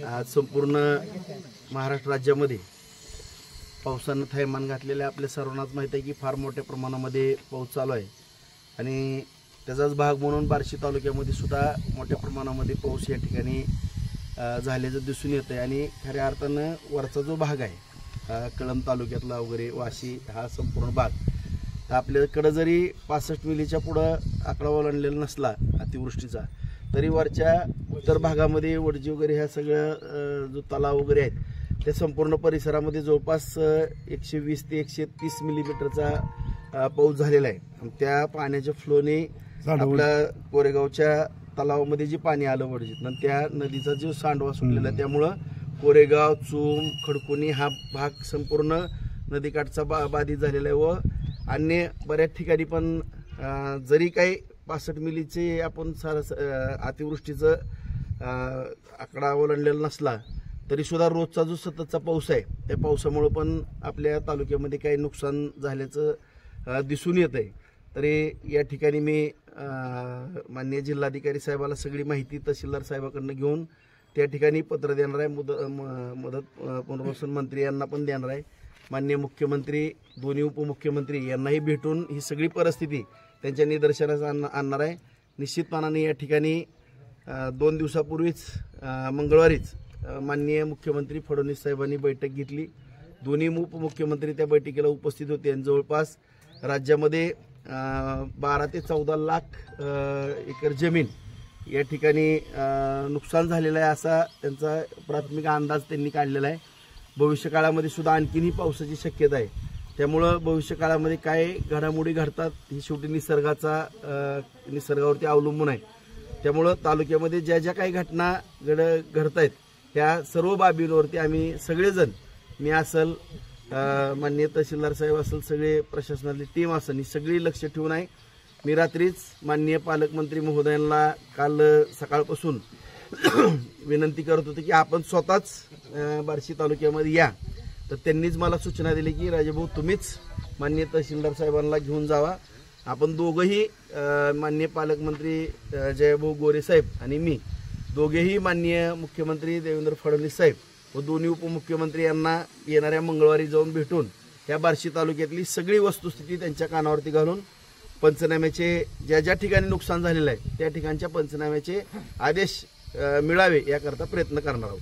आज संपूर्ण महाराष्ट्र राज्यामध्ये पावसानं थैमान घातलेलं आपल्या सर्वांनाच माहीत आहे की फार मोठ्या प्रमाणामध्ये पाऊस चालू आहे आणि त्याचाच भाग म्हणून बार्शी तालुक्यामध्ये सुद्धा मोठ्या प्रमाणामध्ये पाऊस या ठिकाणी झाल्याचं दिसून येतं आहे। आणि खऱ्या अर्थानं वरचा जो भाग आहे कळंब तालुक्यातला वगैरे वाशी हा संपूर्ण भाग आपल्याकडे जरी 65 मिलीच्या पुढं आकडा ओलांडलेला नसला अतिवृष्टीचा तरी वरच्या उत्तर भागामध्ये वडजी वगैरे ह्या सगळं जो तलाव वगैरे आहेत त्या संपूर्ण परिसरामध्ये जवळपास 120 ते 130 मिलीमीटरचा पाऊस झालेला आहे। त्या पाण्याच्या फ्लोने आपल्या कोरेगावच्या तलावामध्ये जे पाणी आलं वडजीत आणि त्या नदीचा जो सांडवा सुटलेला त्यामुळं कोरेगाव चूम खडकुनी हा भाग संपूर्ण नदीकाठचा बाधित झालेला आहे व अन्य बऱ्याच ठिकाणी पण जरी काही 65 मिलीचे आपण अतिवृष्टीचं आकडा ओलांडलेला नसला तरी सुद्धा रोजचा जो सततचा पाऊस आहे त्या पावसामुळे पण आपल्या तालुक्यामध्ये काही नुकसान झाल्याचं दिसून येत आहे। तरी या ठिकाणी मी माननीय जिल्हाधिकारी साहेबाला सगळी माहिती तहसीलदार साहेबांकडून घेऊन त्या ठिकाणी पत्र देणार आहे। मदत पुनर्वसन मंत्री यांना पण देणार आहे। माननीय मुख्यमंत्री दोन्ही उपमुख्यमंत्री यांनाही भेटून ही सगळी परिस्थिती त्यांच्या निदर्शनास आणणार आहे। निश्चितपणाने या ठिकाणी 2 दिवसापूर्वीच मंगळवारीच माननीय मुख्यमंत्री फडणवीस साहेबांनी बैठक घेतली। दोन्ही उपमुख्यमंत्री त्या बैठकीला उपस्थित होते आणि जवळपास राज्यामध्ये 12 ते 14 लाख एकर जमीन या ठिकाणी नुकसान झालेलं आहे असा त्यांचा प्राथमिक अंदाज त्यांनी काढलेला आहे। भविष्यकाळामध्ये सुद्धा आणखीनही पावसाची शक्यता आहे त्यामुळं भविष्यकाळामध्ये काय घडामोडी घडतात ही शेवटी निसर्गावरती अवलंबून आहे। त्यामुळं तालुक्यामध्ये ज्या ज्या काही घटना घडत आहेत त्या सर्व बाबींवरती आम्ही सगळेजण मी असेल माननीय तहसीलदार साहेब असेल सगळे प्रशासनातली टीम असेल ही सगळी लक्ष ठेवून आहे। मी रात्रीच माननीय पालकमंत्री महोदयांना काल सकाळपासून विनंती करत होते की आपण स्वतःच बार्शी तालुक्यामध्ये या तर त्यांनीच मला सूचना दिली की राजेभाऊ तुम्हीच माननीय तहसीलदार साहेबांना घेऊन जावा। आपण दोघंही माननीय पालकमंत्री जयभाऊ गोरे साहेब आणि मी दोघेही माननीय मुख्यमंत्री देवेंद्र फडणवीस साहेब व दोन्ही उपमुख्यमंत्री यांना येणाऱ्या मंगळवारी जाऊन भेटून या बार्शी तालुक्यातली सगळी वस्तुस्थिती त्यांच्या कानावरती घालून पंचनाम्याचे ज्या ज्या ठिकाणी नुकसान झालेलं आहे त्या ठिकाणच्या पंचनाम्याचे आदेश मिळावे याकरता प्रयत्न करणार आहोत।